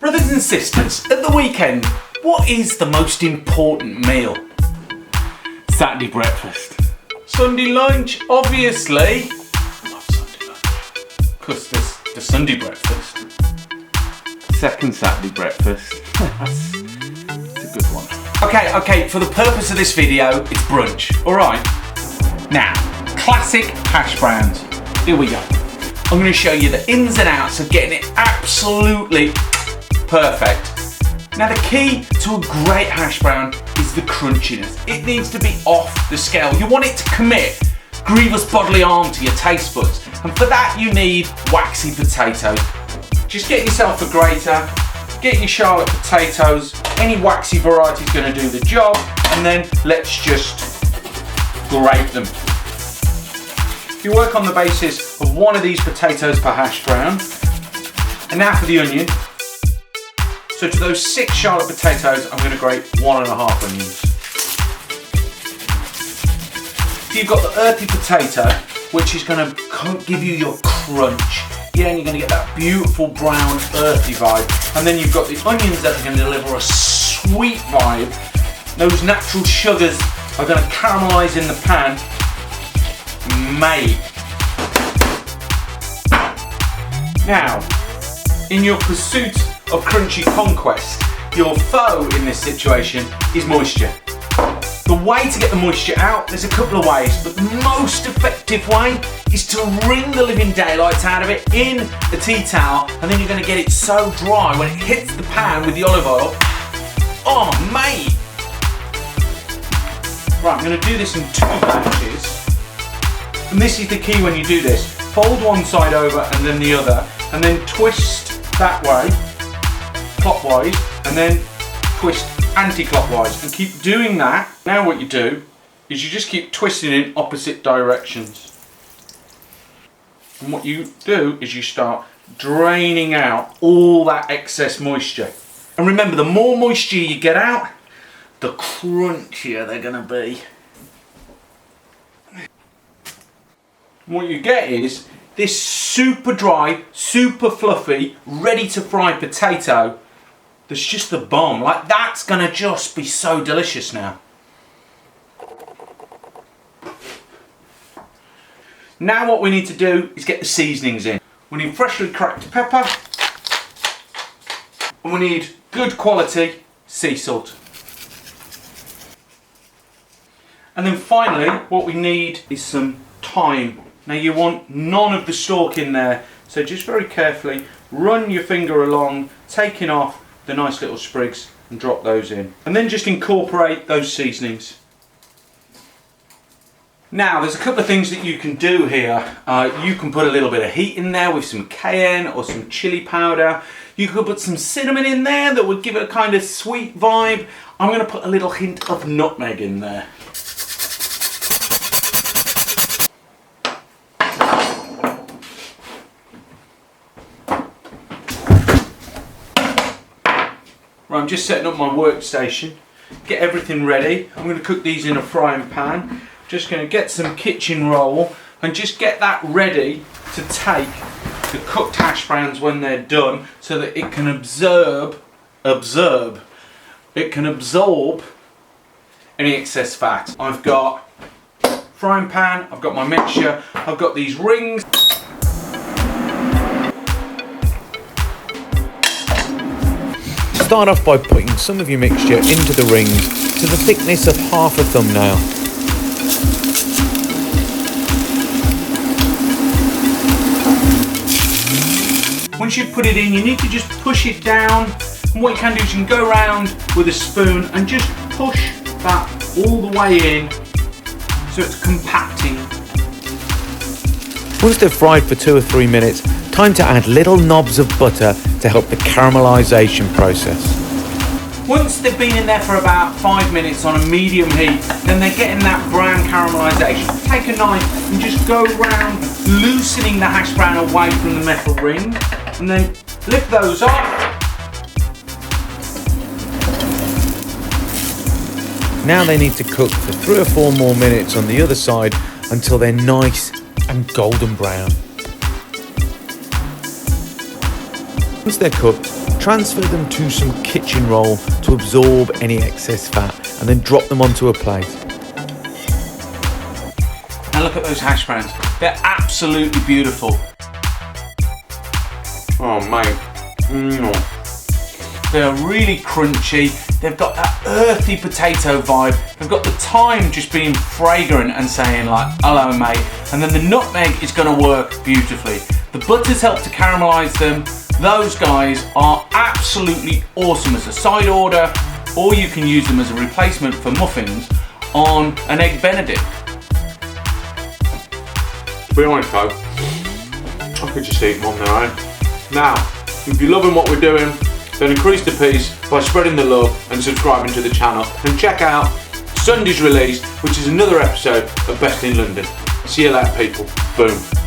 Brothers and sisters, at the weekend, what is the most important meal? Saturday breakfast. Sunday lunch, obviously. I love Sunday lunch. Because there's the Sunday breakfast. Second Saturday breakfast. That's a good one. Okay, for the purpose of this video, it's brunch, alright? Now, classic hash browns. Here we go. I'm going to show you the ins and outs of getting it absolutely perfect. Now the key to a great hash brown is the crunchiness. It needs to be off the scale. You want it to commit grievous bodily harm to your taste buds. And for that you need waxy potatoes. Just get yourself a grater, get your Charlotte potatoes, any waxy variety is going to do the job, and then let's just grate them. If you work on the basis of one of these potatoes per hash brown, and now for the onion. So to those 6 Charlotte potatoes, I'm going to grate 1.5 onions. So you've got the earthy potato, which is going to give you your crunch. Yeah, and you're going to get that beautiful brown earthy vibe. And then you've got the onions that are going to deliver a sweet vibe. Those natural sugars are going to caramelise in the pan. Mate. Now, in your pursuit of crunchy conquest, your foe in this situation is moisture. The way to get the moisture out, there's a couple of ways, but the most effective way is to wring the living daylights out of it in a tea towel, and then you're going to get it so dry when it hits the pan with the olive oil. Oh mate! Right, I'm going to do this in 2 batches, and this is the key when you do this. Fold one side over and then the other, and then twist that way, clockwise, and then twist anti-clockwise, and keep doing that. Now what you do is you just keep twisting in opposite directions. And what you do is you start draining out all that excess moisture. And remember, the more moisture you get out, the crunchier they're going to be. And what you get is this super dry, super fluffy, ready to fry potato that's just the bomb. Like, that's gonna just be so delicious now. Now what we need to do is get the seasonings in. We need freshly cracked pepper, and we need good quality sea salt. And then finally, what we need is some thyme. Now you want none of the stalk in there, so just very carefully run your finger along, taking off the nice little sprigs, and drop those in. And then just incorporate those seasonings. Now there's a couple of things that you can do here. You can put a little bit of heat in there with some cayenne or some chili powder. You could put some cinnamon in there that would give it a kind of sweet vibe. I'm going to put a little hint of nutmeg in there. Right, I'm just setting up my workstation, get everything ready. I'm going to cook these in a frying pan. Just going to get some kitchen roll and just get that ready to take the cooked hash browns when they're done, so that it can absorb any excess fat. I've got frying pan, I've got my mixture, I've got these rings. Start off by putting some of your mixture into the rings to the thickness of half a thumbnail. Once you've put it in, you need to just push it down. And what you can do is you can go around with a spoon and just push that all the way in so it's compacting. Once they're fried for 2 or 3 minutes, time to add little knobs of butter to help the caramelisation process. Once they've been in there for about 5 minutes on a medium heat, then they're getting that brown caramelisation. Take a knife and just go around loosening the hash brown away from the metal ring, and then lift those off. Now they need to cook for 3 or 4 more minutes on the other side until they're nice and golden brown. Once they're cooked, Transfer them to some kitchen roll to absorb any excess fat and then drop them onto a plate. Now look at those hash browns. They're absolutely beautiful. Oh mate. They're really crunchy. They've got that earthy potato vibe. They've got the thyme just being fragrant and saying like, hello mate. And then the nutmeg is gonna work beautifully. The butters help to caramelize them. Those guys are absolutely awesome as a side order, or you can use them as a replacement for muffins on an egg benedict. To be honest though, I could just eat them on their own. Now, if you're loving what we're doing, then increase the peace by spreading the love and subscribing to the channel, and check out Sunday's release, which is another episode of Best in London. See you later people. Boom.